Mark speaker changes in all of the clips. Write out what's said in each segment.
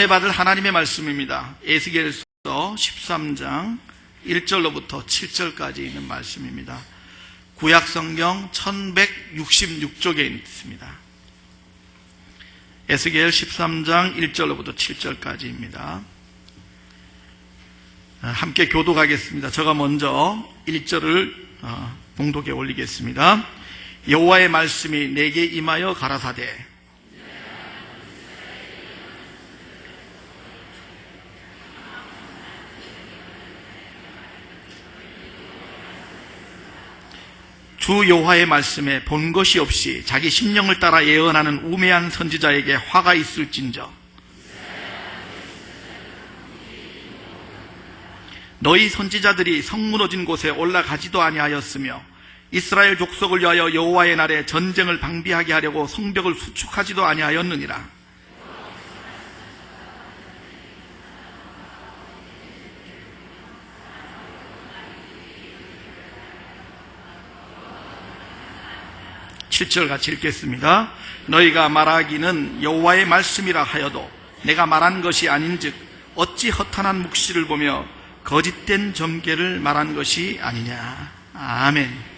Speaker 1: 은혜 받을 하나님의 말씀입니다. 에스겔서 13장 1절로부터 7절까지 있는 말씀입니다. 구약성경 1166쪽에 있습니다. 에스겔 13장 1절로부터 7절까지입니다. 함께 교독하겠습니다. 제가 먼저 1절을 봉독에 올리겠습니다. 여호와의 말씀이 내게 임하여 가라사대 주 여호와의 말씀에 본 것이 없이 자기 심령을 따라 예언하는 우매한 선지자에게 화가 있을진저 너희 선지자들이 성 무너진 곳에 올라가지도 아니하였으며 이스라엘 족속을 위하여 여호와의 날에 전쟁을 방비하게 하려고 성벽을 수축하지도 아니하였느니라. 칠 같이 읽겠습니다. 너희가 말하기는 여호와의 말씀이라 하여도 내가 말한 것이 아닌즉 어찌 허탄한 묵시를 보며 거짓된 점괘를 말한 것이 아니냐. 아멘.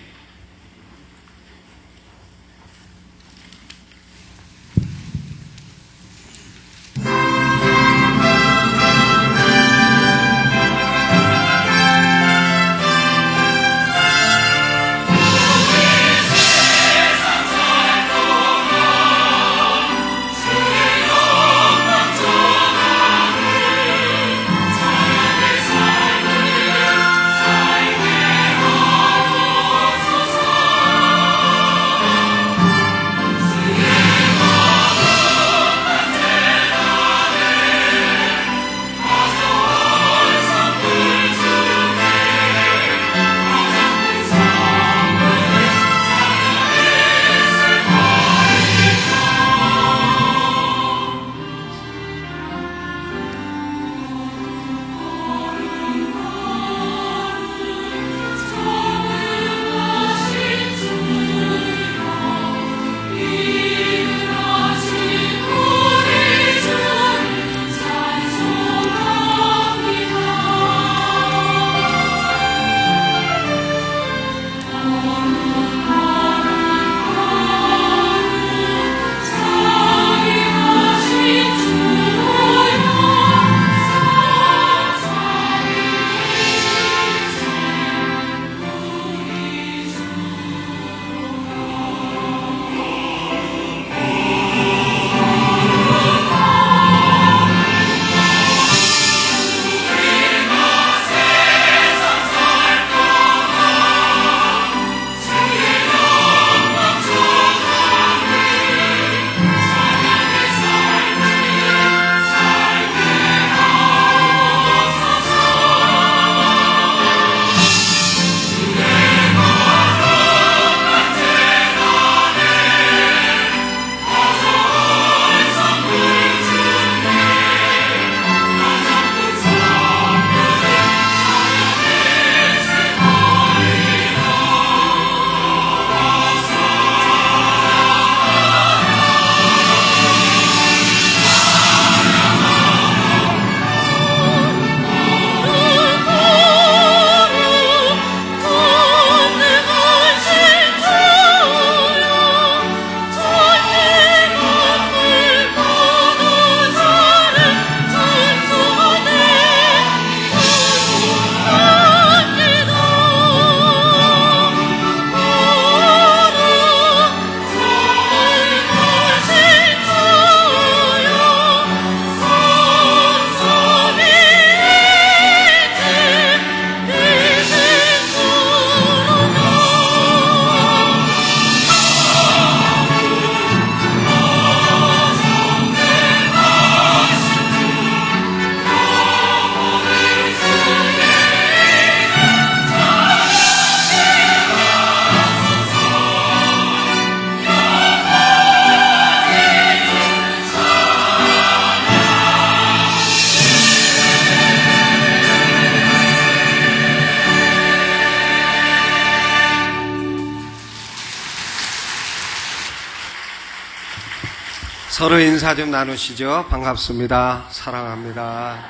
Speaker 2: 서로 인사 좀 나누시죠. 반갑습니다. 사랑합니다.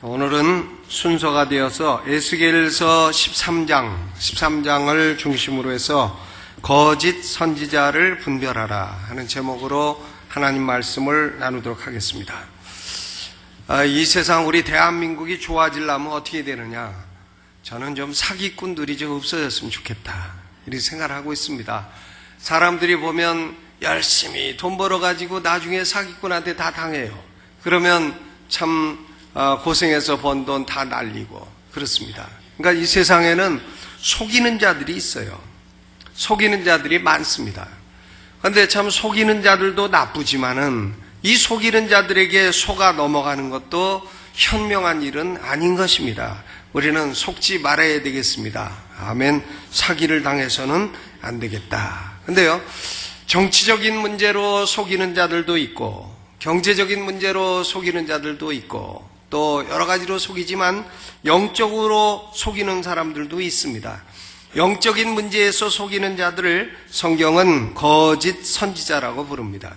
Speaker 2: 오늘은 순서가 되어서 에스겔서 13장을 중심으로 해서 거짓 선지자를 분별하라 하는 제목으로 하나님 말씀을 나누도록 하겠습니다. 이 세상 우리 대한민국이 좋아지려면 어떻게 되느냐? 저는 좀 사기꾼들이 좀 없어졌으면 좋겠다 이렇게 생각을 하고 있습니다. 사람들이 보면 열심히 돈 벌어가지고 나중에 사기꾼한테 다 당해요. 그러면 참 고생해서 번 돈 다 날리고 그렇습니다. 그러니까 이 세상에는 속이는 자들이 있어요. 속이는 자들이 많습니다. 그런데 참 속이는 자들도 나쁘지만은 이 속이는 자들에게 속아 넘어가는 것도 현명한 일은 아닌 것입니다. 우리는 속지 말아야 되겠습니다. 아멘. 사기를 당해서는 안 되겠다. 근데요, 정치적인 문제로 속이는 자들도 있고, 경제적인 문제로 속이는 자들도 있고, 또 여러 가지로 속이지만 영적으로 속이는 사람들도 있습니다. 영적인 문제에서 속이는 자들을 성경은 거짓 선지자라고 부릅니다.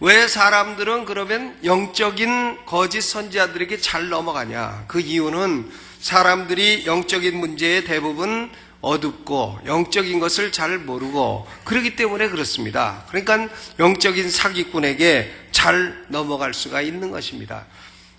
Speaker 2: 왜 사람들은 그러면 영적인 거짓 선지자들에게 잘 넘어가냐? 그 이유는 사람들이 영적인 문제에 대부분 어둡고 영적인 것을 잘 모르고 그렇기 때문에 그렇습니다. 그러니까 영적인 사기꾼에게 잘 넘어갈 수가 있는 것입니다.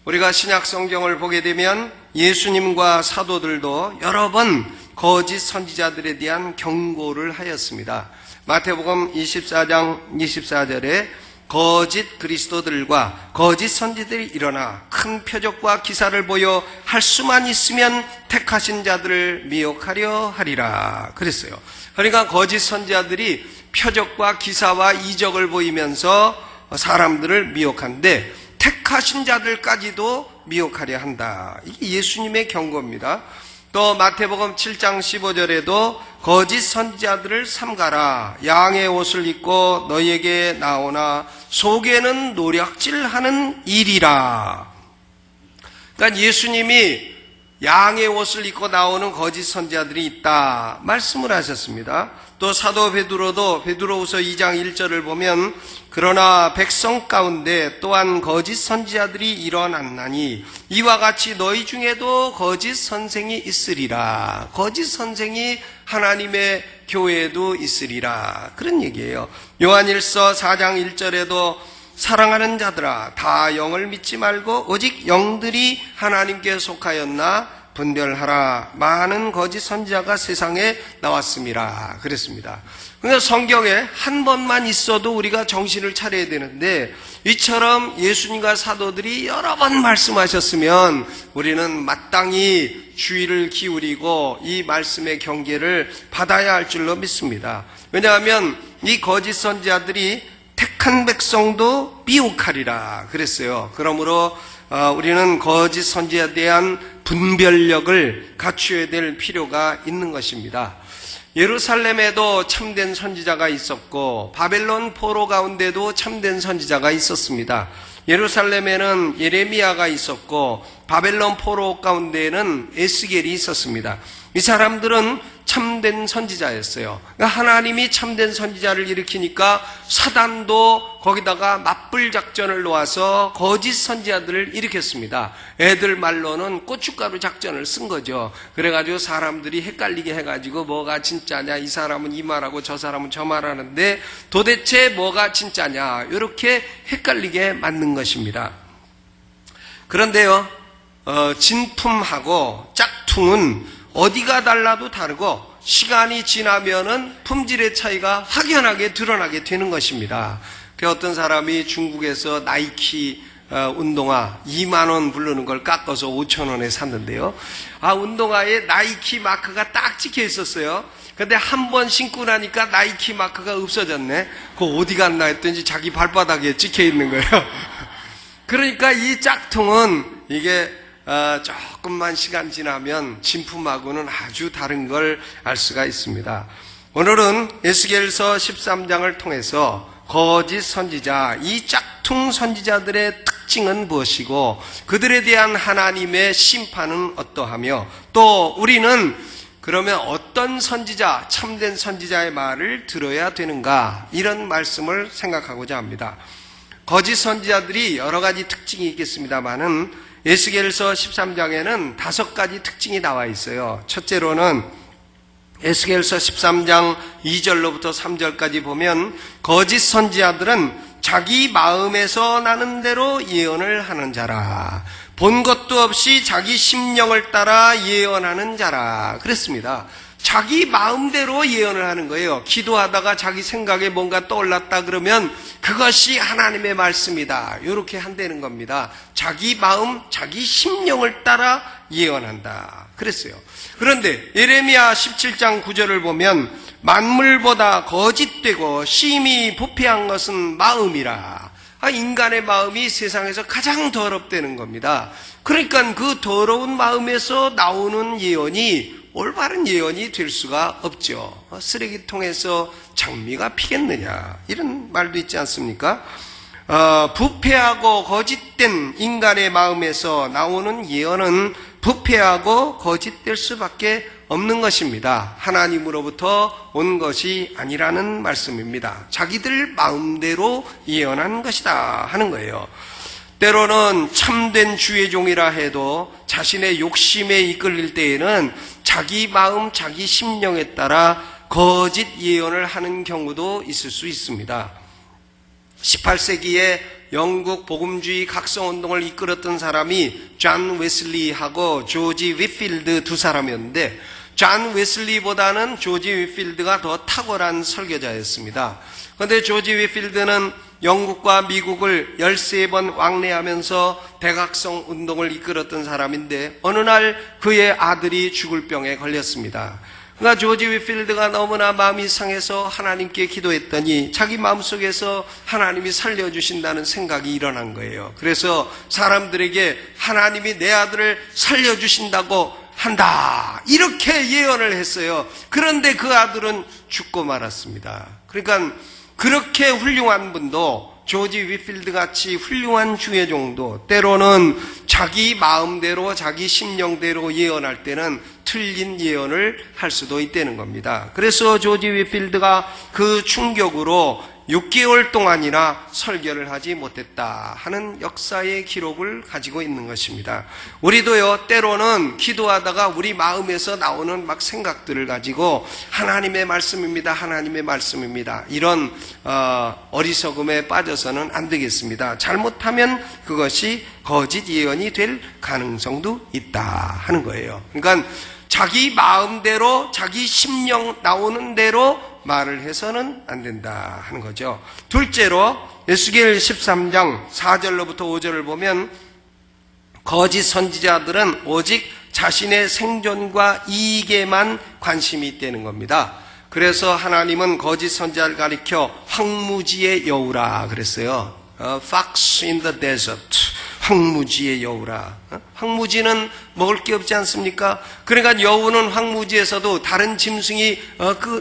Speaker 2: 우리가 신약 성경을 보게 되면 예수님과 사도들도 여러 번 거짓 선지자들에 대한 경고를 하였습니다. 마태복음 24장 24절에 거짓 그리스도들과 거짓 선지들이 일어나 큰 표적과 기사를 보여 할 수만 있으면 택하신 자들을 미혹하려 하리라 그랬어요. 그러니까 거짓 선지자들이 표적과 기사와 이적을 보이면서 사람들을 미혹한데 택하신 자들까지도 미혹하려 한다. 이게 예수님의 경고입니다. 또 마태복음 7장 15절에도 거짓 선지자들을 삼가라. 양의 옷을 입고 너희에게 나오나 속에는 노략질하는 일이라. 그러니까 예수님이 양의 옷을 입고 나오는 거짓 선지자들이 있다 말씀을 하셨습니다. 또 사도 베드로도 베드로후서 2장 1절을 보면 그러나 백성 가운데 또한 거짓 선지자들이 일어났나니 이와 같이 너희 중에도 거짓 선생이 있으리라. 거짓 선생이 하나님의 교회에도 있으리라 그런 얘기예요. 요한일서 4장 1절에도 사랑하는 자들아 다 영을 믿지 말고 오직 영들이 하나님께 속하였나 분별하라. 많은 거짓 선지자가 세상에 나왔습니다 그랬습니다. 그러니까 성경에 한 번만 있어도 우리가 정신을 차려야 되는데 이처럼 예수님과 사도들이 여러 번 말씀하셨으면 우리는 마땅히 주의를 기울이고 이 말씀의 경계를 받아야 할 줄로 믿습니다. 왜냐하면 이 거짓 선지자들이 택한 백성도 미혹하리라 그랬어요. 그러므로 우리는 거짓 선지자에 대한 분별력을 갖추어야 될 필요가 있는 것입니다. 예루살렘에도 참된 선지자가 있었고 바벨론 포로 가운데도 참된 선지자가 있었습니다. 예루살렘에는 예레미야가 있었고 바벨론 포로 가운데에는 에스겔이 있었습니다. 이 사람들은 참된 선지자였어요. 그러니까 하나님이 참된 선지자를 일으키니까 사단도 거기다가 맞불 작전을 놓아서 거짓 선지자들을 일으켰습니다. 애들 말로는 고춧가루 작전을 쓴 거죠. 그래가지고 사람들이 헷갈리게 해가지고 뭐가 진짜냐, 이 사람은 이 말하고 저 사람은 저 말하는데 도대체 뭐가 진짜냐 이렇게 헷갈리게 만든 것입니다. 그런데요, 진품하고 짝퉁은 어디가 달라도 다르고 시간이 지나면은 품질의 차이가 확연하게 드러나게 되는 것입니다. 그 어떤 사람이 중국에서 나이키 운동화 2만 원 부르는 걸 깎아서 5천 원에 샀는데요. 운동화에 나이키 마크가 딱 찍혀 있었어요. 근데 한 번 신고 나니까 나이키 마크가 없어졌네. 그거 어디 갔나 했더니 자기 발바닥에 찍혀 있는 거예요. 그러니까 이 짝퉁은 이게 조금만 시간 지나면 진품하고는 아주 다른 걸 알 수가 있습니다. 오늘은 에스겔서 13장을 통해서 거짓 선지자, 이 짝퉁 선지자들의 특징은 무엇이고 그들에 대한 하나님의 심판은 어떠하며 또 우리는 그러면 어떤 선지자, 참된 선지자의 말을 들어야 되는가? 이런 말씀을 생각하고자 합니다. 거짓 선지자들이 여러 가지 특징이 있겠습니다만은 에스겔서 13장에는 5가지 특징이 나와 있어요. 첫째로는 에스겔서 13장 2절로부터 3절까지 보면 거짓 선지자들은 자기 마음에서 나는 대로 예언을 하는 자라. 본 것도 없이 자기 심령을 따라 예언하는 자라. 그랬습니다. 자기 마음대로 예언을 하는 거예요. 기도하다가 자기 생각에 뭔가 떠올랐다 그러면 그것이 하나님의 말씀이다. 이렇게 한다는 겁니다. 자기 마음, 자기 심령을 따라 예언한다. 그랬어요. 그런데 예레미야 17장 9절을 보면 만물보다 거짓되고 심히 부패한 것은 마음이라. 인간의 마음이 세상에서 가장 더럽다는 겁니다. 그러니까 그 더러운 마음에서 나오는 예언이 올바른 예언이 될 수가 없죠. 쓰레기통에서 장미가 피겠느냐 이런 말도 있지 않습니까? 부패하고 거짓된 인간의 마음에서 나오는 예언은 부패하고 거짓될 수밖에 없는 것입니다. 하나님으로부터 온 것이 아니라는 말씀입니다. 자기들 마음대로 예언한 것이다 하는 거예요. 때로는 참된 주의 종이라 해도 자신의 욕심에 이끌릴 때에는 자기 마음, 자기 심령에 따라 거짓 예언을 하는 경우도 있을 수 있습니다. 18세기에 영국 복음주의 각성운동을 이끌었던 사람이 존 웨슬리하고 조지 윗필드 두 사람이었는데 존 웨슬리보다는 조지 윗필드가 더 탁월한 설교자였습니다. 그런데 조지 윗필드는 영국과 미국을 13번 왕래하면서 대각성 운동을 이끌었던 사람인데 어느 날 그의 아들이 죽을 병에 걸렸습니다. 그러니까 조지 윗필드가 너무나 마음이 상해서 하나님께 기도했더니 자기 마음속에서 하나님이 살려주신다는 생각이 일어난 거예요. 그래서 사람들에게 하나님이 내 아들을 살려주신다고 한다 이렇게 예언을 했어요. 그런데 그 아들은 죽고 말았습니다. 그러니까 그렇게 훌륭한 분도 조지 윗필드 같이 훌륭한 주의 종도 때로는 자기 마음대로 자기 심령대로 예언할 때는 틀린 예언을 할 수도 있다는 겁니다. 그래서 조지 윗필드가 그 충격으로 6개월 동안이나 설교를 하지 못했다 하는 역사의 기록을 가지고 있는 것입니다. 우리도요 때로는 기도하다가 우리 마음에서 나오는 막 생각들을 가지고 하나님의 말씀입니다, 하나님의 말씀입니다 이런 어리석음에 빠져서는 안 되겠습니다. 잘못하면 그것이 거짓 예언이 될 가능성도 있다 하는 거예요. 그러니까 자기 마음대로 자기 심령 나오는 대로 말을 해서는 안 된다 하는 거죠. 둘째로 에스겔 13장 4절로부터 5절을 보면 거짓 선지자들은 오직 자신의 생존과 이익에만 관심이 있다는 겁니다. 그래서 하나님은 거짓 선지자를 가리켜 황무지의 여우라 그랬어요. Fox in the desert. 황무지의 여우라. 황무지는 먹을 게 없지 않습니까? 그러니까 여우는 황무지에서도 다른 짐승이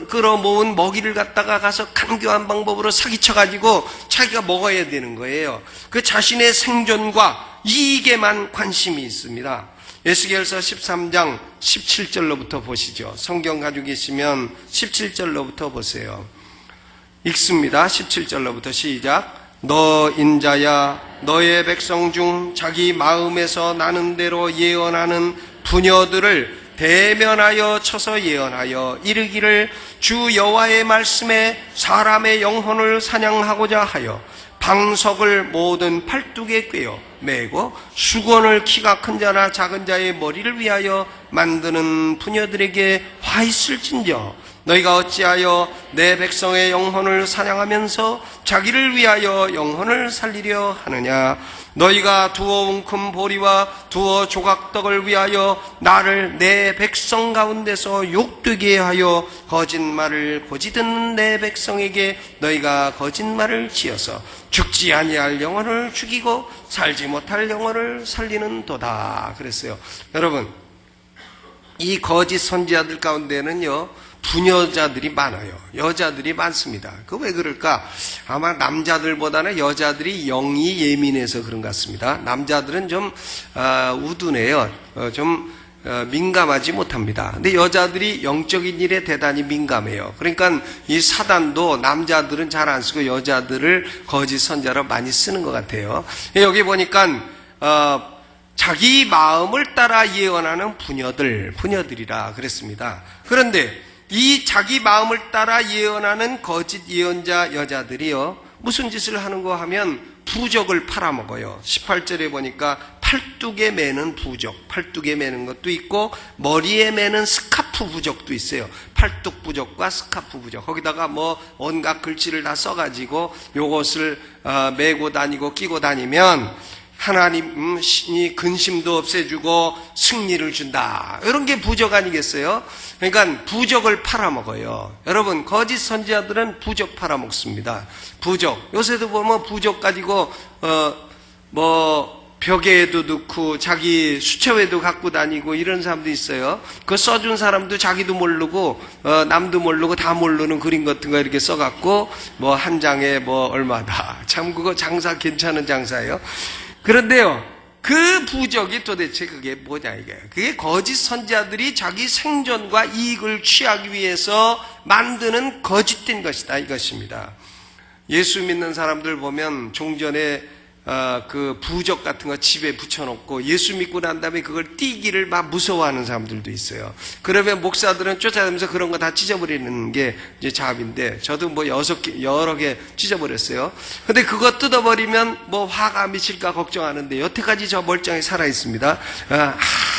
Speaker 2: 끌어모은 먹이를 갖다가 가서 간교한 방법으로 사기쳐가지고 자기가 먹어야 되는 거예요. 그 자신의 생존과 이익에만 관심이 있습니다. 에스겔서 13장 17절로부터 보시죠. 성경 가지고 계시면 17절로부터 보세요. 읽습니다. 17절로부터 시작. 너 인자야 너의 백성 중 자기 마음에서 나는 대로 예언하는 부녀들을 대면하여 쳐서 예언하여 이르기를 주 여호와의 말씀에 사람의 영혼을 사냥하고자 하여 방석을 모든 팔뚝에 꿰어 매고 수건을 키가 큰 자나 작은 자의 머리를 위하여 만드는 부녀들에게 화 있을진저 너희가 어찌하여 내 백성의 영혼을 사냥하면서 자기를 위하여 영혼을 살리려 하느냐 너희가 두어 웅큼 보리와 두어 조각떡을 위하여 나를 내 백성 가운데서 욕되게 하여 거짓말을 고지듣는 내 백성에게 너희가 거짓말을 지어서 죽지 아니할 영혼을 죽이고 살지 못할 영혼을 살리는 도다 그랬어요. 여러분 이 거짓 선지자들 가운데는요 부녀자들이 많아요. 여자들이 많습니다. 그 왜 그럴까? 아마 남자들보다는 여자들이 영이 예민해서 그런 것 같습니다. 남자들은 좀 우둔해요. 좀 민감하지 못합니다. 근데 여자들이 영적인 일에 대단히 민감해요. 그러니까 이 사단도 남자들은 잘 안 쓰고 여자들을 거짓 선자로 많이 쓰는 것 같아요. 여기 보니까 자기 마음을 따라 예언하는 부녀들이라 그랬습니다. 그런데 이 자기 마음을 따라 예언하는 거짓 예언자 여자들이요, 무슨 짓을 하는가 하면 부적을 팔아먹어요. 18절에 보니까 팔뚝에 매는 부적, 팔뚝에 매는 것도 있고 머리에 매는 스카프 부적도 있어요. 팔뚝 부적과 스카프 부적, 거기다가 뭐 온갖 글씨를 다 써가지고 요것을 메고 다니고 끼고 다니면 하나님이 근심도 없애주고 승리를 준다, 이런 게 부적 아니겠어요? 그러니까 부적을 팔아먹어요. 여러분, 거짓 선지자들은 부적 팔아먹습니다. 부적, 요새도 보면 부적 가지고 벽에도 넣고 자기 수첩에도 갖고 다니고 이런 사람도 있어요. 그 써준 사람도 자기도 모르고 남도 모르고 다 모르는 그림 같은 거 이렇게 써갖고 뭐 한 장에 뭐 얼마다, 참 그거 장사 괜찮은 장사예요. 그런데요, 그 부적이 도대체 그게 뭐냐 이게. 그게 거짓 선지자들이 자기 생존과 이익을 취하기 위해서 만드는 거짓된 것이다, 이것입니다. 예수 믿는 사람들 보면 종전에 그 부적 같은 거 집에 붙여놓고 예수 믿고 난 다음에 그걸 띄기를 막 무서워하는 사람들도 있어요. 그러면 목사들은 쫓아다니면서 그런 거 다 찢어버리는 게 이제 잡인데, 저도 뭐 여러 개 찢어버렸어요. 근데 그거 뜯어버리면 뭐 화가 미칠까 걱정하는데 여태까지 저 멀쩡히 살아있습니다.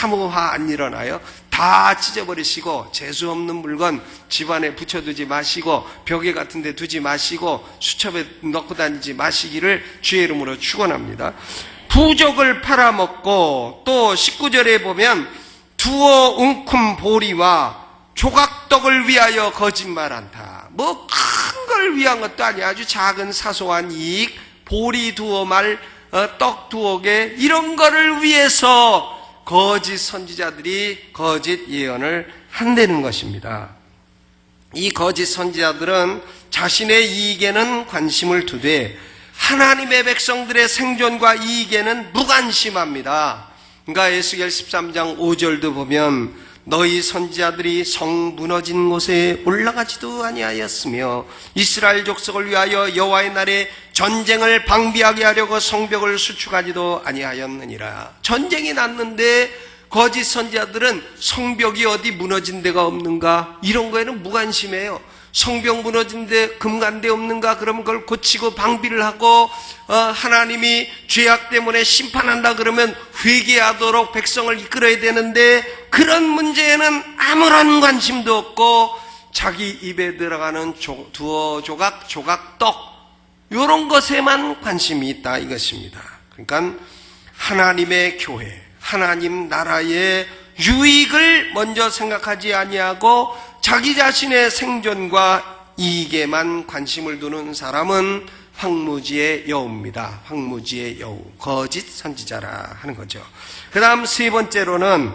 Speaker 2: 아무 화 안 일어나요. 다 찢어버리시고 재수없는 물건 집안에 붙여두지 마시고 벽에 같은 데 두지 마시고 수첩에 넣고 다니지 마시기를 주의 이름으로 축원합니다. 부적을 팔아먹고, 또 19절에 보면 두어 웅큼 보리와 조각떡을 위하여 거짓말한다. 뭐 큰 걸 위한 것도 아니야. 아주 작은 사소한 이익, 보리 두어 말, 떡 두어 개, 이런 거를 위해서 거짓 선지자들이 거짓 예언을 한다는 것입니다. 이 거짓 선지자들은 자신의 이익에는 관심을 두되 하나님의 백성들의 생존과 이익에는 무관심합니다. 그러니까 에스겔 13장 5절도 보면 너희 선지자들이 성 무너진 곳에 올라가지도 아니하였으며 이스라엘 족속을 위하여 여호와의 날에 전쟁을 방비하게 하려고 성벽을 수축하지도 아니하였느니라. 전쟁이 났는데 거짓 선지자들은 성벽이 어디 무너진 데가 없는가, 이런 거에는 무관심해요. 성벽 무너진 데 금간대 없는가, 그러면 그걸 고치고 방비를 하고 하나님이 죄악 때문에 심판한다 그러면 회개하도록 백성을 이끌어야 되는데 그런 문제에는 아무런 관심도 없고 자기 입에 들어가는 두어 조각, 조각떡, 이런 것에만 관심이 있다, 이것입니다. 그러니까 하나님의 교회, 하나님 나라의 유익을 먼저 생각하지 아니하고 자기 자신의 생존과 이익에만 관심을 두는 사람은 황무지의 여우입니다. 황무지의 여우, 거짓 선지자라 하는 거죠. 그 다음 세 번째로는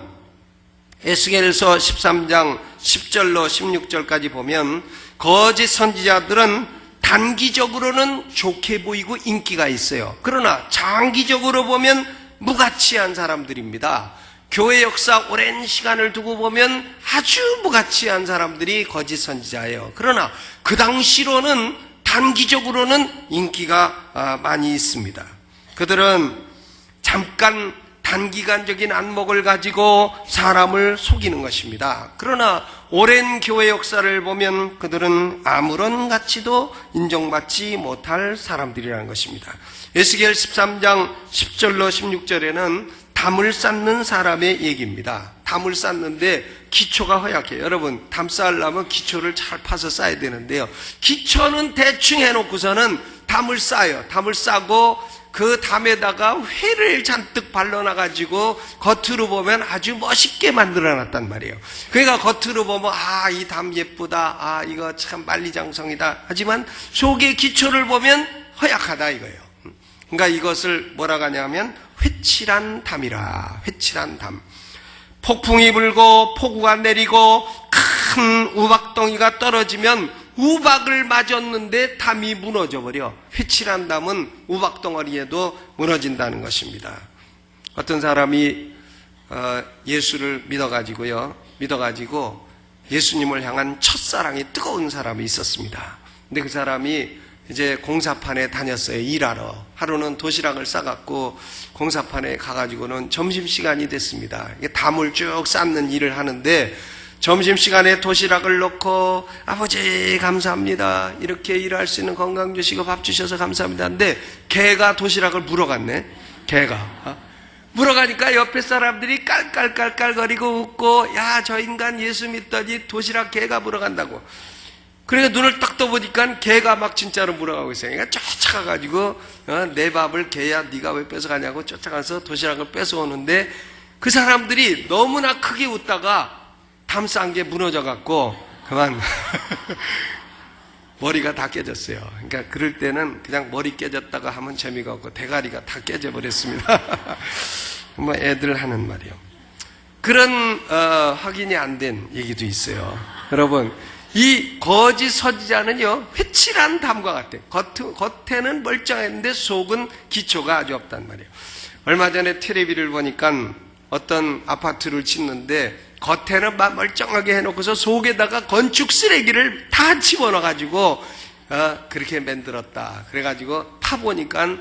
Speaker 2: 에스겔서 13장 10절로 16절까지 보면 거짓 선지자들은 단기적으로는 좋게 보이고 인기가 있어요. 그러나 장기적으로 보면 무가치한 사람들입니다. 교회 역사 오랜 시간을 두고 보면 아주 무가치한 사람들이 거짓 선지자예요. 그러나 그 당시로는 단기적으로는 인기가 많이 있습니다. 그들은 잠깐 단기간적인 안목을 가지고 사람을 속이는 것입니다. 그러나 오랜 교회 역사를 보면 그들은 아무런 가치도 인정받지 못할 사람들이라는 것입니다. 에스겔 13장 10절로 16절에는 담을 쌓는 사람의 얘기입니다. 담을 쌓는데 기초가 허약해요. 여러분, 담 쌓으려면 기초를 잘 파서 쌓아야 되는데요, 기초는 대충 해놓고서는 담을 쌓아요. 담을 싸고 그 담에다가 회를 잔뜩 발라놔가지고 겉으로 보면 아주 멋있게 만들어놨단 말이에요. 그러니까 겉으로 보면 이 담 예쁘다, 이거 참 만리장성이다, 하지만 속의 기초를 보면 허약하다 이거예요. 그러니까 이것을 뭐라고 하냐면 회칠한 담이라. 회칠한 담. 폭풍이 불고 폭우가 내리고 큰 우박덩이가 떨어지면 우박을 맞았는데 담이 무너져 버려. 회칠한 담은 우박덩어리에도 무너진다는 것입니다. 어떤 사람이 예수를 믿어가지고 예수님을 향한 첫사랑이 뜨거운 사람이 있었습니다. 근데 그 사람이 이제 공사판에 다녔어요. 일하러. 하루는 도시락을 싸갖고 공사판에 가가지고는 점심시간이 됐습니다. 담을 쭉 쌓는 일을 하는데 점심시간에 도시락을 넣고 아버지 감사합니다. 이렇게 일할 수 있는 건강 주시고 밥 주셔서 감사합니다. 근데 개가 도시락을 물어갔네. 개가. 물어가니까 옆에 사람들이 깔깔깔깔거리고 웃고 야, 저 인간 예수 믿더니 도시락 개가 물어간다고. 그러니까 눈을 딱 떠보니까 개가 막 진짜로 물어가고 있어요. 그러니까 쫓아가가지고 내 밥을 개야 네가 왜 뺏어가냐고 쫓아가서 도시락을 뺏어오는데 그 사람들이 너무나 크게 웃다가 담 싼 게 무너져갖고 그만 머리가 다 깨졌어요. 그러니까 그럴 때는 그냥 머리 깨졌다가 하면 재미가 없고 대가리가 다 깨져버렸습니다. 뭐 애들 하는 말이요. 그런 확인이 안 된 얘기도 있어요. 여러분, 이 거짓 선지자는요 회칠한 담과 같아요. 겉에는 멀쩡했는데 속은 기초가 아주 없단 말이에요. 얼마 전에 텔레비를 보니까 어떤 아파트를 짓는데 겉에는 막 멀쩡하게 해놓고서 속에다가 건축 쓰레기를 다 집어넣어가지고 그렇게 만들었다. 그래가지고 파보니까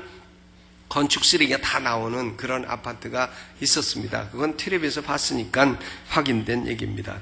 Speaker 2: 건축 쓰레기가 다 나오는 그런 아파트가 있었습니다. 그건 텔레비에서 봤으니까 확인된 얘기입니다.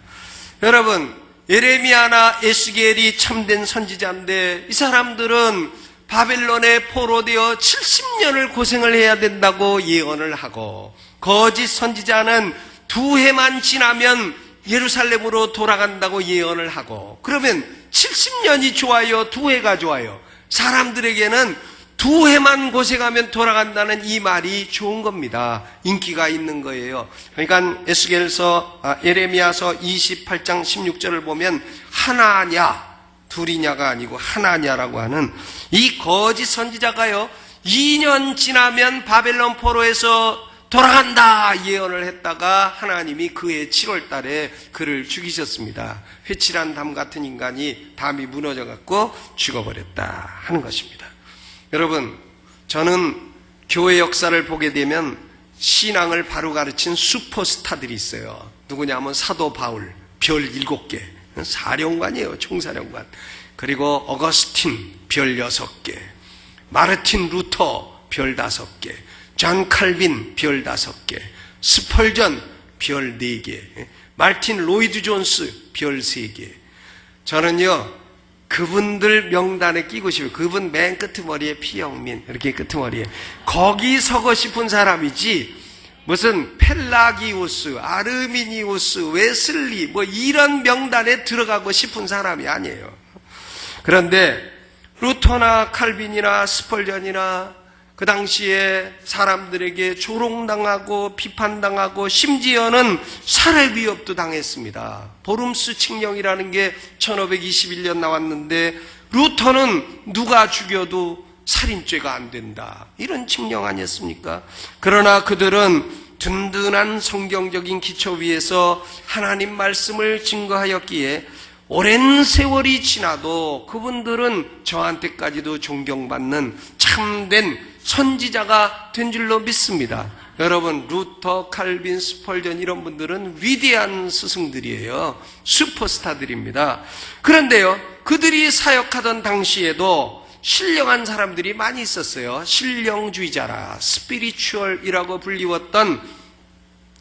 Speaker 2: 여러분, 예레미야나 에스겔이 참된 선지자인데 이 사람들은 바벨론에 포로되어 70년을 고생을 해야 된다고 예언을 하고 거짓 선지자는 2해만 지나면 예루살렘으로 돌아간다고 예언을 하고 그러면 70년이 좋아요? 2해가 좋아요? 사람들에게는 2해만 고생하면 돌아간다는 이 말이 좋은 겁니다. 인기가 있는 거예요. 그러니까 예레미야서 28장 16절을 보면 하나냐, 둘이냐가 아니고 하나냐라고 하는 이 거짓 선지자가요 2년 지나면 바벨론 포로에서 돌아간다 예언을 했다가 하나님이 그해 7월 달에 그를 죽이셨습니다. 회칠한 담 같은 인간이 담이 무너져 갖고 죽어버렸다 하는 것입니다. 여러분, 저는 교회 역사를 보게 되면 신앙을 바로 가르친 슈퍼스타들이 있어요. 누구냐면 사도 바울, 별 7개, 사령관이에요. 총사령관. 그리고 어거스틴, 별 6개, 마르틴 루터, 별 5개, 존 칼빈, 별 5개, 스펄전, 별 4개, 마틴 로이드 존스, 별 3개. 저는요 그분들 명단에 끼고 싶어요. 그분 맨 끄트머리에 피영민, 이렇게 끄트머리에 거기 서고 싶은 사람이지 무슨 펠라기우스, 아르미니우스, 웨슬리 뭐 이런 명단에 들어가고 싶은 사람이 아니에요. 그런데 루터나 칼빈이나 스펄전이나 그 당시에 사람들에게 조롱당하고 비판당하고 심지어는 살해 위협도 당했습니다. 보름스 칙령이라는 게 1521년 나왔는데 루터는 누가 죽여도 살인죄가 안 된다. 이런 칙령 아니었습니까? 그러나 그들은 든든한 성경적인 기초 위에서 하나님 말씀을 증거하였기에 오랜 세월이 지나도 그분들은 저한테까지도 존경받는 참된 선지자가 된 줄로 믿습니다. 여러분, 루터, 칼빈, 스펄전 이런 분들은 위대한 스승들이에요. 슈퍼스타들입니다. 그런데요, 그들이 사역하던 당시에도 신령한 사람들이 많이 있었어요. 신령주의자라, 스피리추얼이라고 불리웠던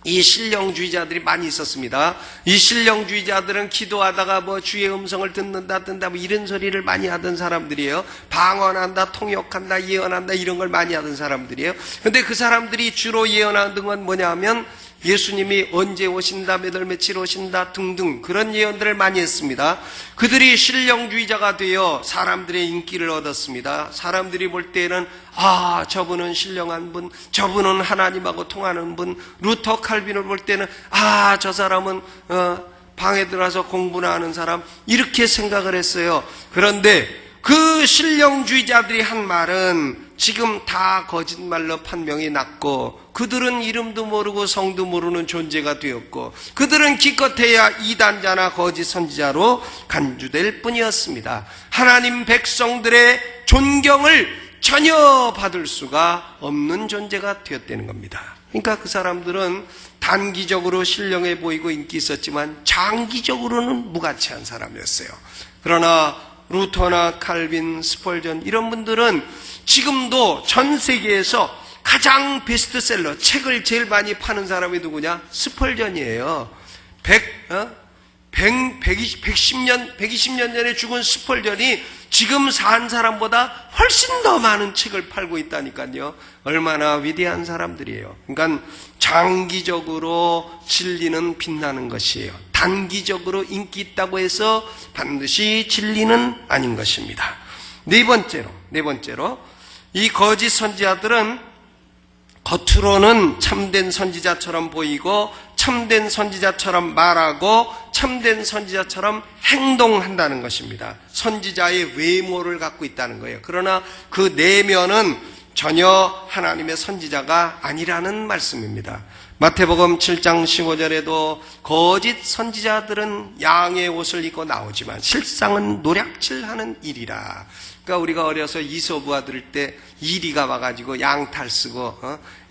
Speaker 2: 이 신령주의자들이 많이 있었습니다. 이 신령주의자들은 기도하다가 뭐 주의 음성을 듣는다 뭐 이런 소리를 많이 하던 사람들이에요. 방언한다, 통역한다, 예언한다 이런 걸 많이 하던 사람들이에요. 근데 그 사람들이 주로 예언하는 건 뭐냐 하면 예수님이 언제 오신다, 몇 월 며칠 오신다 등등 그런 예언들을 많이 했습니다. 그들이 신령주의자가 되어 사람들의 인기를 얻었습니다. 사람들이 볼 때는 저분은 신령한 분, 저분은 하나님하고 통하는 분, 루터 칼빈을 볼 때는 저 사람은 방에 들어와서 공부나 하는 사람 이렇게 생각을 했어요. 그런데 그 신령주의자들이 한 말은 지금 다 거짓말로 판명이 났고 그들은 이름도 모르고 성도 모르는 존재가 되었고 그들은 기껏해야 이단자나 거짓 선지자로 간주될 뿐이었습니다. 하나님 백성들의 존경을 전혀 받을 수가 없는 존재가 되었다는 겁니다. 그러니까 그 사람들은 단기적으로 신령해 보이고 인기 있었지만 장기적으로는 무가치한 사람이었어요. 그러나 루터나 칼빈, 스펄전 이런 분들은 지금도 전 세계에서 가장 베스트셀러, 책을 제일 많이 파는 사람이 누구냐? 스펄전이에요. 120년 전에 죽은 스펄전이 지금 산 사람보다 훨씬 더 많은 책을 팔고 있다니까요. 얼마나 위대한 사람들이에요. 그러니까 장기적으로 진리는 빛나는 것이에요. 단기적으로 인기 있다고 해서 반드시 진리는 아닌 것입니다. 네 번째로 이 거짓 선지자들은 겉으로는 참된 선지자처럼 보이고 참된 선지자처럼 말하고 참된 선지자처럼 행동한다는 것입니다. 선지자의 외모를 갖고 있다는 거예요. 그러나 그 내면은 전혀 하나님의 선지자가 아니라는 말씀입니다. 마태복음 7장 15절에도 거짓 선지자들은 양의 옷을 입고 나오지만 실상은 노략질하는 일이라. 그러니까 우리가 어려서 이소부화 들을 때 이리가 와가지고 양탈 쓰고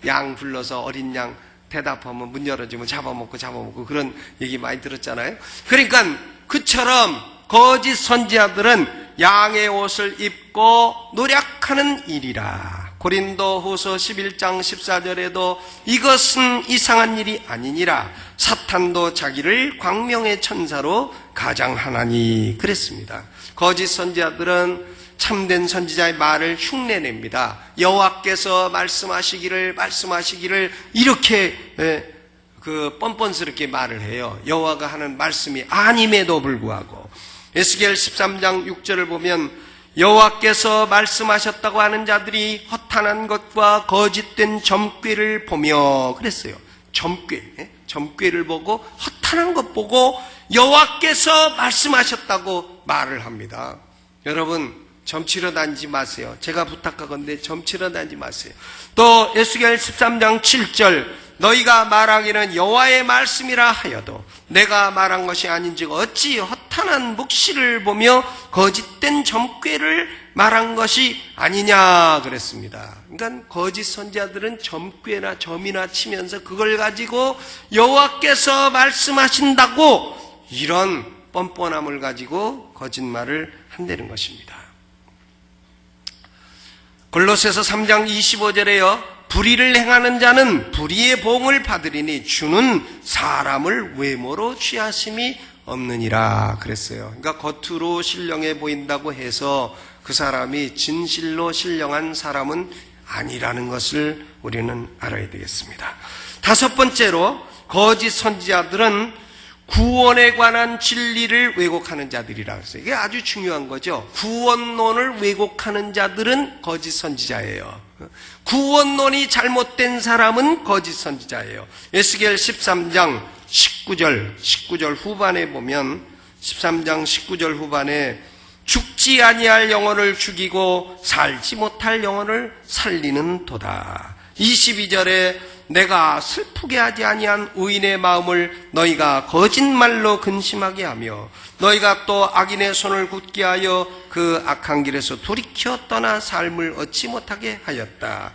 Speaker 2: 양 불러서 어린 양 대답하면 문 열어주면 잡아먹고 그런 얘기 많이 들었잖아요. 그러니까 그처럼 거짓 선지자들은 양의 옷을 입고 노략하는 일이라. 고린도후서 11장 14절에도 이것은 이상한 일이 아니니라. 사탄도 자기를 광명의 천사로 가장하나니 그랬습니다. 거짓 선지자들은 참된 선지자의 말을 흉내냅니다. 여호와께서 말씀하시기를 이렇게 뻔뻔스럽게 말을 해요. 여호와가 하는 말씀이 아님에도 불구하고. 에스겔 13장 6절을 보면 여호와께서 말씀하셨다고 하는 자들이 허탄한 것과 거짓된 점괘를 보며 그랬어요. 점괘를 보고 허탄한 것 보고 여호와께서 말씀하셨다고 말을 합니다. 여러분 점치러 다니지 마세요. 제가 부탁하건대 점치러 다니지 마세요. 또 에스겔 13장 7절 너희가 말하기는 여호와의 말씀이라 하여도 내가 말한 것이 아닌즉 어찌 허탄한 묵시를 보며 거짓된 점괘를 말한 것이 아니냐 그랬습니다. 그러니까 거짓 선지자들은 점괘나 점이나 치면서 그걸 가지고 여호와께서 말씀하신다고 이런 뻔뻔함을 가지고 거짓말을 한다는 것입니다. 골로새서 3장 25절에요. 불의를 행하는 자는 불의의 보응을 받으리니 주는 사람을 외모로 취하심이 없느니라 그랬어요. 그러니까 겉으로 신령해 보인다고 해서 그 사람이 진실로 신령한 사람은 아니라는 것을 우리는 알아야 되겠습니다. 다섯 번째로 거짓 선지자들은 구원에 관한 진리를 왜곡하는 자들이라 했어요. 이게 아주 중요한 거죠. 구원론을 왜곡하는 자들은 거짓 선지자예요. 구원론이 잘못된 사람은 거짓 선지자예요. 에스겔 13장 19절 후반에 보면 13장 19절 후반에 죽지 아니할 영혼을 죽이고 살지 못할 영혼을 살리는 도다. 22절에 내가 슬프게 하지 아니한 의인의 마음을 너희가 거짓말로 근심하게 하며 너희가 또 악인의 손을 굳게 하여 그 악한 길에서 돌이켜 떠나 삶을 얻지 못하게 하였다.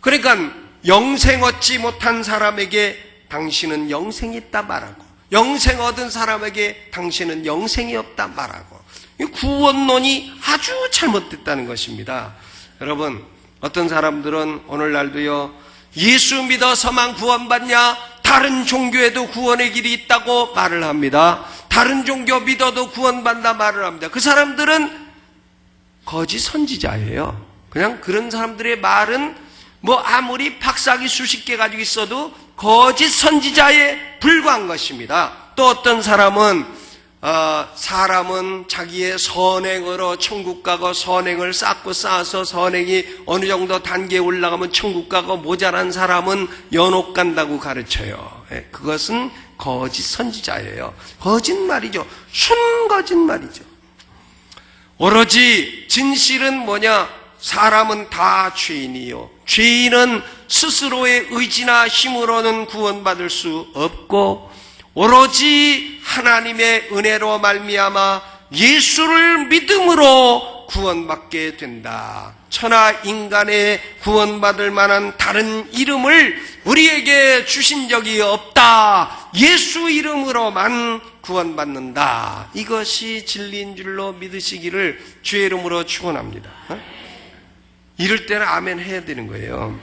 Speaker 2: 그러니까 영생 얻지 못한 사람에게 당신은 영생이 있다 말하고 영생 얻은 사람에게 당신은 영생이 없다 말하고 이 구원론이 아주 잘못됐다는 것입니다. 여러분 어떤 사람들은 오늘날도요 예수 믿어서만 구원받냐? 다른 종교에도 구원의 길이 있다고 말을 합니다. 다른 종교 믿어도 구원받는다 말을 합니다. 그 사람들은 거짓 선지자예요. 그냥 그런 사람들의 말은 뭐 아무리 박사학위 수십 개 가지고 있어도 거짓 선지자에 불과한 것입니다. 또 어떤 사람은 자기의 선행으로 천국 가고 선행을 쌓아서 선행이 어느 정도 단계에 올라가면 천국 가고 모자란 사람은 연옥 간다고 가르쳐요. 그것은 거짓 선지자예요. 거짓말이죠. 순거짓말이죠. 오로지 진실은 뭐냐? 사람은 다 죄인이요. 죄인은 스스로의 의지나 힘으로는 구원받을 수 없고 오로지 하나님의 은혜로 말미암아 예수를 믿음으로 구원받게 된다. 천하 인간의 구원받을 만한 다른 이름을 우리에게 주신 적이 없다. 예수 이름으로만 구원받는다. 이것이 진리인 줄로 믿으시기를 주의 이름으로 축원합니다. 이럴 때는 아멘 해야 되는 거예요.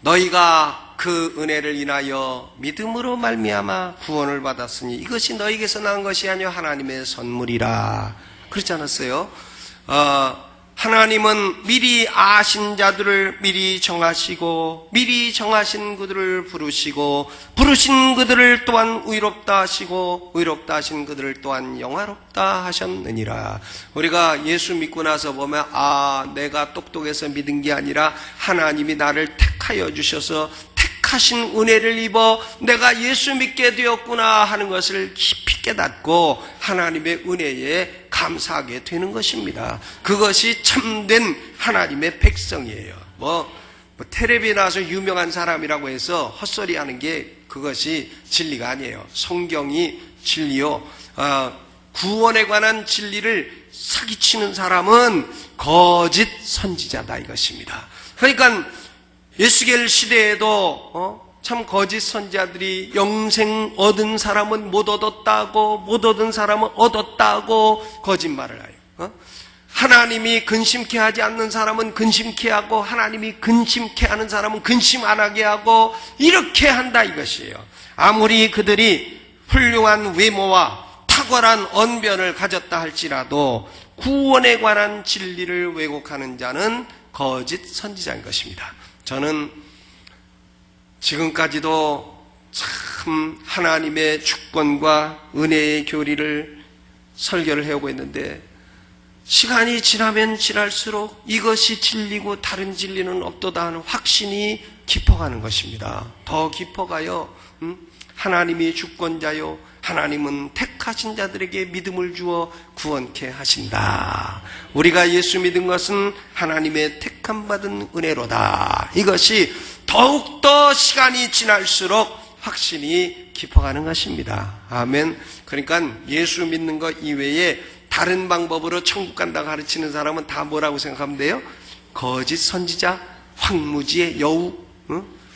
Speaker 2: 너희가 그 은혜를 인하여 믿음으로 말미암아 구원을 받았으니 이것이 너희에게서 난 것이 아니요 하나님의 선물이라. 그렇지 않았어요? 하나님은 미리 아신 자들을 미리 정하시고 미리 정하신 그들을 부르시고 부르신 그들을 또한 의롭다 하시고 의롭다 하신 그들을 또한 영화롭다 하셨느니라. 우리가 예수 믿고 나서 보면 내가 똑똑해서 믿은 게 아니라 하나님이 나를 택하여 주셔서 택하신 은혜를 입어 내가 예수 믿게 되었구나 하는 것을 깊이 깨닫고 하나님의 은혜에 감사하게 되는 것입니다. 그것이 참된 하나님의 백성이에요. 텔레비에 나와서 유명한 사람이라고 해서 헛소리 하는 게 그것이 진리가 아니에요. 성경이 진리요. 구원에 관한 진리를 사기치는 사람은 거짓 선지자다 이것입니다. 그러니까 예수겔 시대에도 참 거짓 선지자들이 영생 얻은 사람은 못 얻었다고 못 얻은 사람은 얻었다고 거짓말을 해요. 하나님이 근심케 하지 않는 사람은 근심케 하고 하나님이 근심케 하는 사람은 근심 안 하게 하고 이렇게 한다 이것이에요. 아무리 그들이 훌륭한 외모와 탁월한 언변을 가졌다 할지라도 구원에 관한 진리를 왜곡하는 자는 거짓 선지자인 것입니다. 저는 지금까지도 참 하나님의 주권과 은혜의 교리를 설교를 해오고 있는데 시간이 지나면 지날수록 이것이 진리고 다른 진리는 없도다 하는 확신이 깊어가는 것입니다. 더 깊어가요. 하나님이 주권자요 하나님은 택하신 자들에게 믿음을 주어 구원케 하신다. 우리가 예수 믿은 것은 하나님의 택함 받은 은혜로다. 이것이 더욱더 시간이 지날수록 확신이 깊어가는 것입니다. 아멘. 그러니까 예수 믿는 것 이외에 다른 방법으로 천국 간다고 가르치는 사람은 다 뭐라고 생각하면 돼요? 거짓 선지자, 황무지의 여우,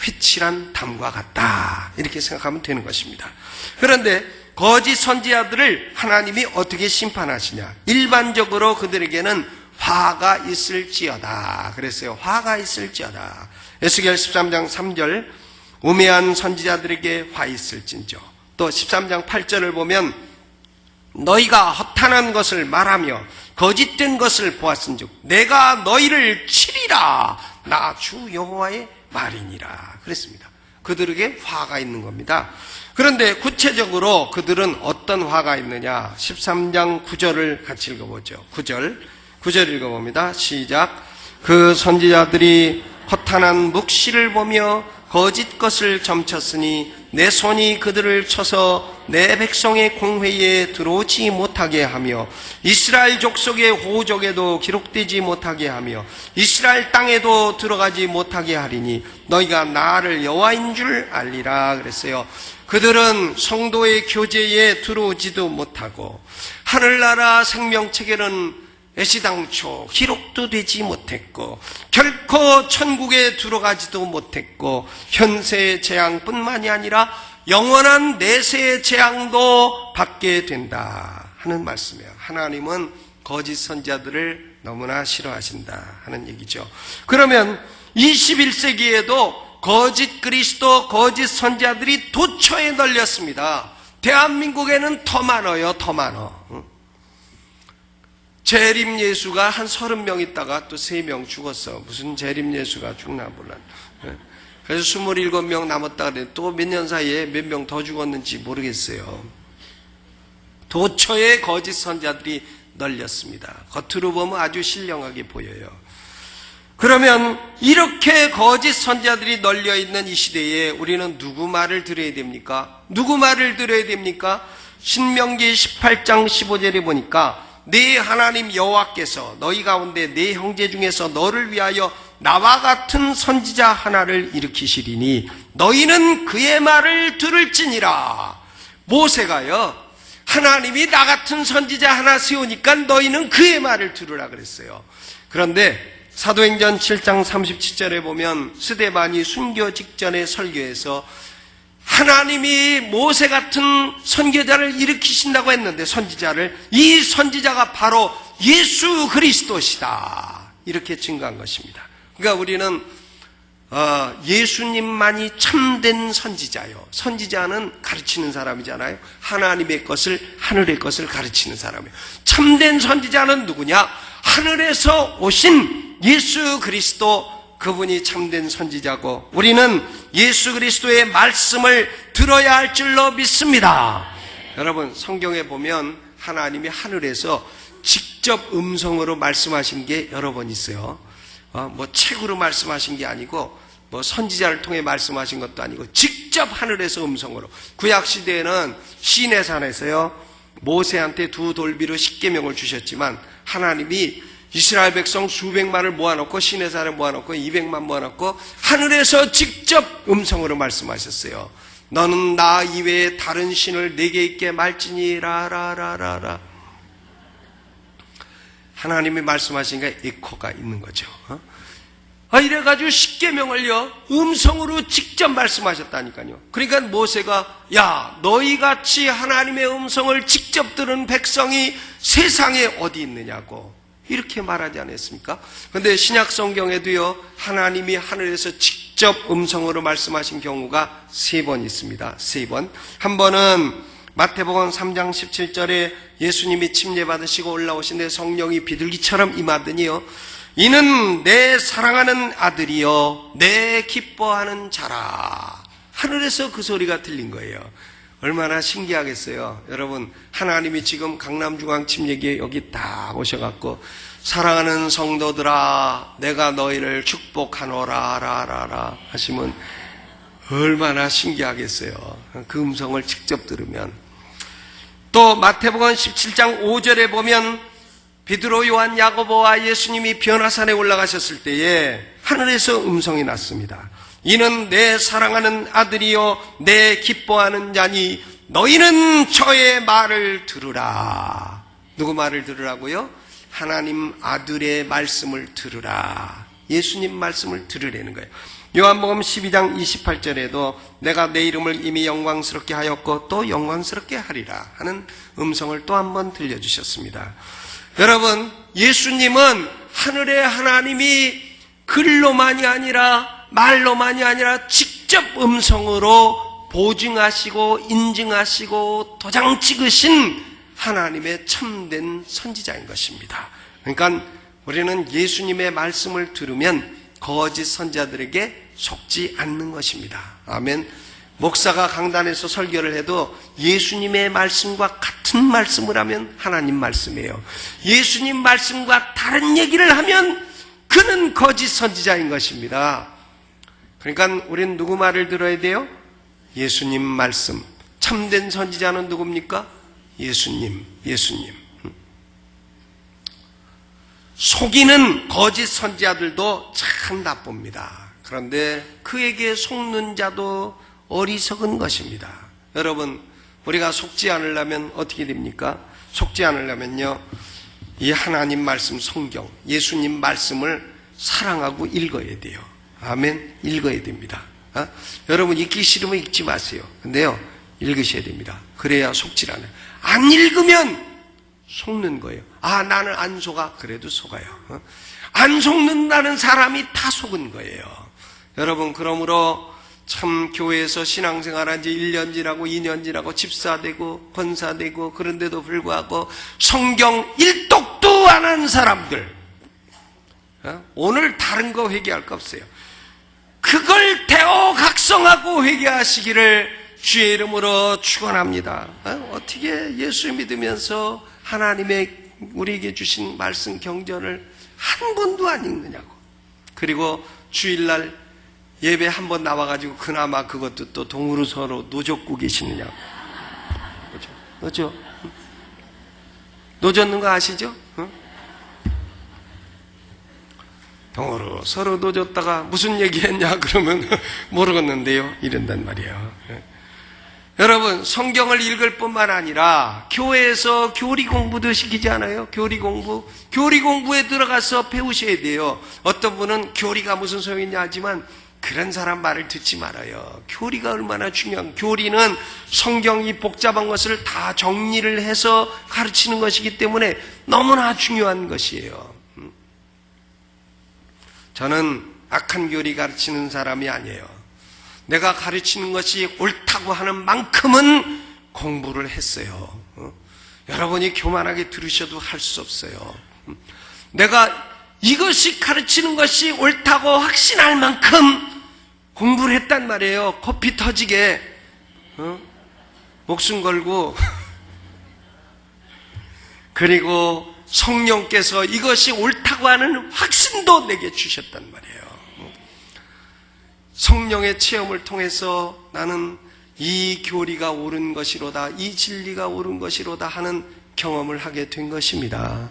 Speaker 2: 휘칠한 담과 같다. 이렇게 생각하면 되는 것입니다. 그런데 거짓 선지자들을 하나님이 어떻게 심판하시냐? 일반적으로 그들에게는 화가 있을지어다. 그랬어요. 화가 있을지어다. 에스겔 13장 3절 우매한 선지자들에게 화 있을진저. 또 13장 8절을 보면 너희가 허탄한 것을 말하며 거짓된 것을 보았은즉 내가 너희를 치리라. 나 주 여호와의 말이니라. 그랬습니다. 그들에게 화가 있는 겁니다. 그런데 구체적으로 그들은 어떤 화가 있느냐? 13장 9절을 같이 읽어보죠. 9절 읽어봅니다. 시작. 그 선지자들이 허탄한 묵시를 보며 거짓 것을 점쳤으니 내 손이 그들을 쳐서 내 백성의 공회에 들어오지 못하게 하며 이스라엘 족속의 호적에도 기록되지 못하게 하며 이스라엘 땅에도 들어가지 못하게 하리니 너희가 나를 여호와인 줄 알리라. 그랬어요. 그들은 성도의 교제에 들어오지도 못하고 하늘나라 생명책에는 애시당초 기록도 되지 못했고 결코 천국에 들어가지도 못했고 현세의 재앙뿐만이 아니라 영원한 내세의 재앙도 받게 된다 하는 말씀이에요. 하나님은 거짓 선지자들을 너무나 싫어하신다 하는 얘기죠. 그러면 21세기에도 거짓 그리스도, 거짓 선지자들이 도처에 널렸습니다. 대한민국에는 더 많아요. 더 많아. 재림 예수가 한 30명 있다가 또 3명 죽었어. 무슨 재림 예수가 죽나 몰라. 그래서 27명 남았다 그래. 또 몇 년 사이에 몇 명 더 죽었는지 모르겠어요. 도처에 거짓 선지자들이 널렸습니다. 겉으로 보면 아주 신령하게 보여요. 그러면 이렇게 거짓 선지자들이 널려있는 이 시대에 우리는 누구 말을 들어야 됩니까? 누구 말을 들어야 됩니까? 신명기 18장 15절에 보니까 네 하나님 여호와께서 너희 가운데 네 형제 중에서 너를 위하여 나와 같은 선지자 하나를 일으키시리니 너희는 그의 말을 들을지니라. 모세가요 하나님이 나 같은 선지자 하나 세우니까 너희는 그의 말을 들으라 그랬어요. 그런데 사도행전 7장 37절에 보면 스데반이 순교 직전의 설교에서 하나님이 모세 같은 선교자를 일으키신다고 했는데 선지자를, 이 선지자가 바로 예수 그리스도시다 이렇게 증거한 것입니다. 그러니까 우리는 예수님만이 참된 선지자요. 선지자는 가르치는 사람이잖아요. 하나님의 것을, 하늘의 것을 가르치는 사람이에요. 참된 선지자는 누구냐? 하늘에서 오신 예수 그리스도, 그분이 참된 선지자고, 우리는 예수 그리스도의 말씀을 들어야 할 줄로 믿습니다. 여러분, 성경에 보면 하나님이 하늘에서 직접 음성으로 말씀하신 게 여러 번 있어요. 뭐 책으로 말씀하신 게 아니고, 뭐 선지자를 통해 말씀하신 것도 아니고, 직접 하늘에서 음성으로. 구약 시대에는 시내산에서요, 모세한테 두 돌비로 십계명을 주셨지만 하나님이 이스라엘 백성 수백만을 모아놓고 시내산에 모아놓고 200만 모아놓고 하늘에서 직접 음성으로 말씀하셨어요. 너는 나 이외에 다른 신을 내게 있게 말지니라라라라. 하나님이 말씀하시니까 에코가 있는 거죠. 이래가지고 십계명을요 음성으로 직접 말씀하셨다니까요. 그러니까 모세가, 야, 너희같이 하나님의 음성을 직접 들은 백성이 세상에 어디 있느냐고 이렇게 말하지 않았습니까? 그런데 신약 성경에도요 하나님이 하늘에서 직접 음성으로 말씀하신 경우가 3번 있습니다. 3번. 한 번은 마태복음 3장 17절에 예수님이 침례받으시고 올라오신데 성령이 비둘기처럼 임하더니요, 이는 내 사랑하는 아들이요 내 기뻐하는 자라. 하늘에서 그 소리가 들린 거예요. 얼마나 신기하겠어요. 여러분, 하나님이 지금 강남중앙침례교회 여기 딱 오셔갖고 사랑하는 성도들아 내가 너희를 축복하노라 라라라 하시면 얼마나 신기하겠어요. 그 음성을 직접 들으면. 또 마태복음 17장 5절에 보면 베드로, 요한, 야고보와 예수님이 변화산에 올라가셨을 때에 하늘에서 음성이 났습니다. 이는 내 사랑하는 아들이요 내 기뻐하는 자니 너희는 저의 말을 들으라. 누구 말을 들으라고요? 하나님 아들의 말씀을 들으라. 예수님 말씀을 들으라는 거예요. 요한복음 12장 28절에도 내가 내 이름을 이미 영광스럽게 하였고 또 영광스럽게 하리라 하는 음성을 또 한 번 들려주셨습니다. 여러분, 예수님은 하늘의 하나님이 글로만이 아니라 말로만이 아니라 직접 음성으로 보증하시고 인증하시고 도장 찍으신 하나님의 참된 선지자인 것입니다. 그러니까 우리는 예수님의 말씀을 들으면 거짓 선지자들에게 속지 않는 것입니다. 아멘. 목사가 강단에서 설교를 해도 예수님의 말씀과 같은 말씀을 하면 하나님 말씀이에요. 예수님 말씀과 다른 얘기를 하면 그는 거짓 선지자인 것입니다. 그러니까 우리는 누구 말을 들어야 돼요? 예수님 말씀. 참된 선지자는 누굽니까? 예수님. 속이는 거짓 선지자들도 참 나쁩니다. 그런데 그에게 속는 자도 어리석은 것입니다. 여러분, 우리가 속지 않으려면 어떻게 됩니까? 속지 않으려면요, 이 하나님 말씀 성경, 예수님 말씀을 사랑하고 읽어야 돼요. 아멘. 읽어야 됩니다. 여러분, 읽기 싫으면 읽지 마세요. 근데요, 읽으셔야 됩니다. 그래야 속질 않아요. 안 읽으면 속는 거예요. 나는 안 속아. 그래도 속아요. 안 속는다는 사람이 다 속은 거예요. 여러분, 그러므로 참 교회에서 신앙생활한 지 1년 지나고 2년 지나고 집사되고 권사되고 그런데도 불구하고 성경 일독도 안 한 사람들, 오늘 다른 거 회개할 거 없어요. 그걸 대오각성하고 회개하시기를 주의 이름으로 축원합니다. 어떻게 예수 믿으면서 하나님의 우리에게 주신 말씀 경전을 한 번도 안 읽느냐고. 그리고 주일날 예배 한 번 나와가지고 그나마 그것도 또 동으로 서로 노젓고 계시느냐고. 그렇죠? 노젓는 거 아시죠? 동으로 서로 노젓다가 무슨 얘기했냐 그러면 모르겠는데요 이런단 말이에요. 여러분, 성경을 읽을 뿐만 아니라 교회에서 교리 공부도 시키지 않아요? 교리 공부. 교리 공부에 들어가서 배우셔야 돼요. 어떤 분은 교리가 무슨 소용이냐 하지만 그런 사람 말을 듣지 말아요. 교리가 얼마나 중요한, 교리는 성경이 복잡한 것을 다 정리를 해서 가르치는 것이기 때문에 너무나 중요한 것이에요. 저는 악한 교리 가르치는 사람이 아니에요. 내가 가르치는 것이 옳다고 하는 만큼은 공부를 했어요. 여러분이 교만하게 들으셔도 할 수 없어요. 내가 이것이 가르치는 것이 옳다고 확신할 만큼 공부를 했단 말이에요. 코피 터지게 목숨 걸고 그리고 성령께서 이것이 옳다고 하는 확신도 내게 주셨단 말이에요. 성령의 체험을 통해서 나는 이 교리가 옳은 것이로다, 이 진리가 옳은 것이로다 하는 경험을 하게 된 것입니다.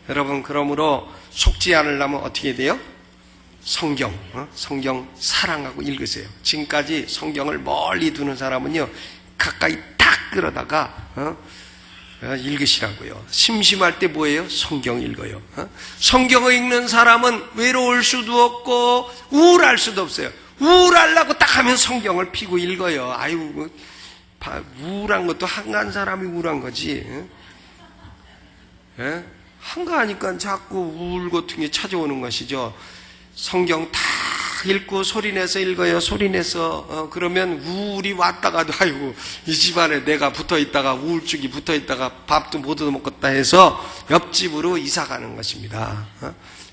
Speaker 2: 여러분, 그러므로 속지 않으려면 어떻게 돼요? 성경 사랑하고 읽으세요. 지금까지 성경을 멀리 두는 사람은요, 가까이 탁 끌어다가 읽으시라고요. 심심할 때 뭐예요? 성경 읽어요. 성경을 읽는 사람은 외로울 수도 없고 우울할 수도 없어요. 우울하려고 딱 하면 성경을 피고 읽어요. 아유, 우울한 것도 한가한 사람이 우울한 거지. 예? 한가하니까 자꾸 우울 같은 게 찾아오는 것이죠. 성경 다 읽고 소리내서 읽어요. 소리내서 그러면 우울이 왔다가도 아이고 이 집안에 내가 붙어있다가 우울증이 붙어있다가 밥도 못 얻어먹겠다 해서 옆집으로 이사가는 것입니다.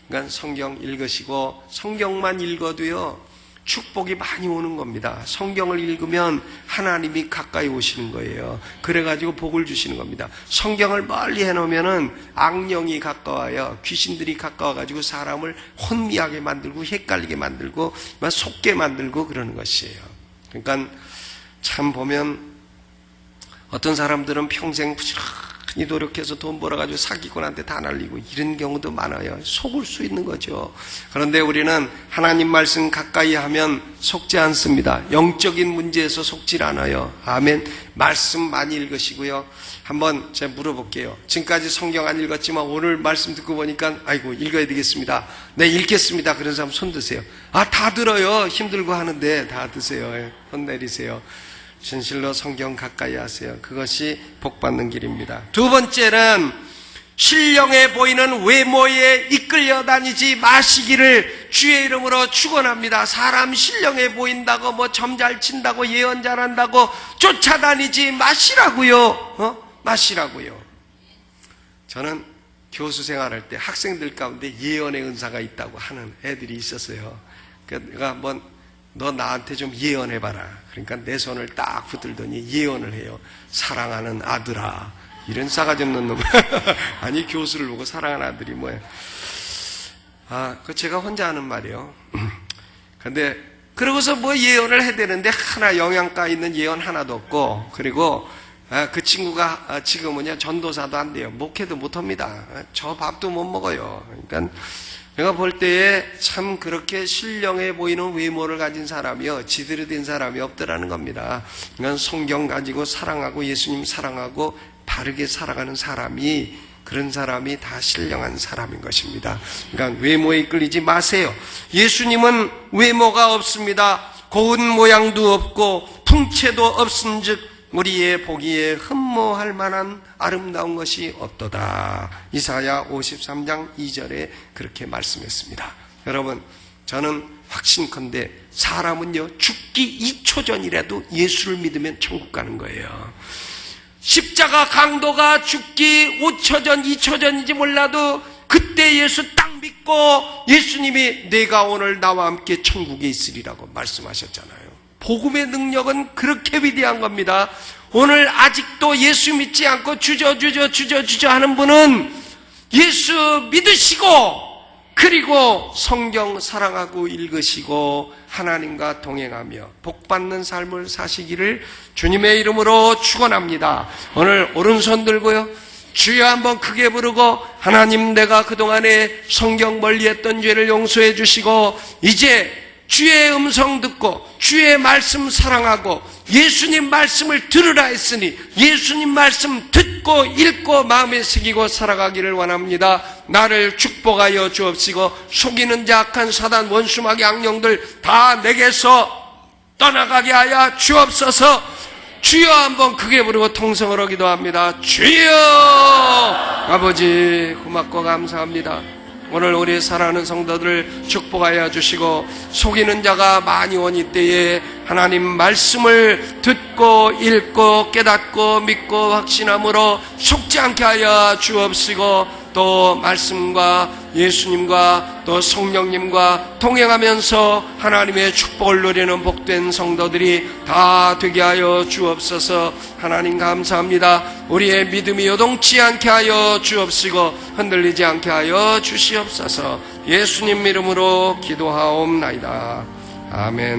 Speaker 2: 그러니까 성경 읽으시고 성경만 읽어도요 축복이 많이 오는 겁니다. 성경을 읽으면 하나님이 가까이 오시는 거예요. 그래가지고 복을 주시는 겁니다. 성경을 멀리 해놓으면은 악령이 가까워요. 귀신들이 가까워가지고 사람을 혼미하게 만들고 헷갈리게 만들고 속게 만들고 그러는 것이에요. 그러니까 참 보면 어떤 사람들은 평생 부지런히 노력해서 돈 벌어가지고 사기꾼한테 다 날리고 이런 경우도 많아요. 속을 수 있는 거죠. 그런데 우리는 하나님 말씀 가까이 하면 속지 않습니다. 영적인 문제에서 속질 않아요. 아멘. 말씀 많이 읽으시고요. 한번 제가 물어볼게요. 지금까지 성경 안 읽었지만 오늘 말씀 듣고 보니까 아이고 읽어야 되겠습니다. 네, 읽겠습니다. 그런 사람 손 드세요. 아, 다 들어요. 힘들고 하는데 다 드세요. 손 내리세요. 진실로 성경 가까이 하세요. 그것이 복받는 길입니다. 두 번째는 신령해 보이는 외모에 이끌려 다니지 마시기를 주의 이름으로 축원합니다. 사람 신령해 보인다고 뭐 점 잘 친다고 예언 잘한다고 쫓아다니지 마시라고요. 마시라고요. 저는 교수 생활할 때 학생들 가운데 예언의 은사가 있다고 하는 애들이 있었어요. 내가 한번 너 나한테 좀 예언해봐라. 그러니까 내 손을 딱 붙들더니 예언을 해요. 사랑하는 아들아. 이런 싸가지 없는 놈. 아니, 교수를 보고 사랑하는 아들이 뭐예요? 그 제가 혼자 하는 말이에요. 근데, 그러고서 뭐 예언을 해야 되는데 하나 영양가 있는 예언 하나도 없고, 그리고 그 친구가 지금은요, 전도사도 안 돼요. 목회도 못 합니다. 저 밥도 못 먹어요. 그러니까, 내가 볼 때에 참 그렇게 신령해 보이는 외모를 가진 사람이요 지대로 된 사람이 없더라는 겁니다. 그러니까 성경 가지고 사랑하고 예수님 사랑하고 바르게 살아가는 사람이 그런 사람이 다 신령한 사람인 것입니다. 그러니까 외모에 이끌리지 마세요. 예수님은 외모가 없습니다. 고운 모양도 없고 풍채도 없은즉 우리의 보기에 흠모할 만한 아름다운 것이 없도다. 이사야 53장 2절에 그렇게 말씀했습니다. 여러분, 저는 확신컨대 사람은요 죽기 2초 전이라도 예수를 믿으면 천국 가는 거예요. 십자가 강도가 죽기 5초 전 2초 전인지 몰라도 그때 예수 딱 믿고 예수님이 내가 오늘 나와 함께 천국에 있으리라고 말씀하셨잖아요. 복음의 능력은 그렇게 위대한 겁니다. 오늘 아직도 예수 믿지 않고 주저 하는 분은 예수 믿으시고 그리고 성경 사랑하고 읽으시고 하나님과 동행하며 복받는 삶을 사시기를 주님의 이름으로 축원합니다. 오늘 오른손 들고요. 주여 한번 크게 부르고 하나님 내가 그동안에 성경 멀리했던 죄를 용서해 주시고 이제 주의 음성 듣고 주의 말씀 사랑하고 예수님 말씀을 들으라 했으니 예수님 말씀 듣고 읽고 마음에 새기고 살아가기를 원합니다. 나를 축복하여 주옵시고 속이는 자 악한 사단 원수마귀 악령들 다 내게서 떠나가게 하여 주옵소서. 주여 한번 크게 부르고 통성으로 기도합니다. 주여! 아버지 고맙고 감사합니다. 오늘 우리 사랑하는 성도들을 축복하여 주시고 속이는 자가 많이 오니 때에 하나님 말씀을 듣고 읽고 깨닫고 믿고 확신함으로 속지 않게 하여 주옵시고 또 말씀과 예수님과 또 성령님과 동행하면서 하나님의 축복을 누리는 복된 성도들이 다 되게 하여 주옵소서. 하나님 감사합니다. 우리의 믿음이 요동치 않게 하여 주옵시고 흔들리지 않게 하여 주시옵소서. 예수님 이름으로 기도하옵나이다. 아멘.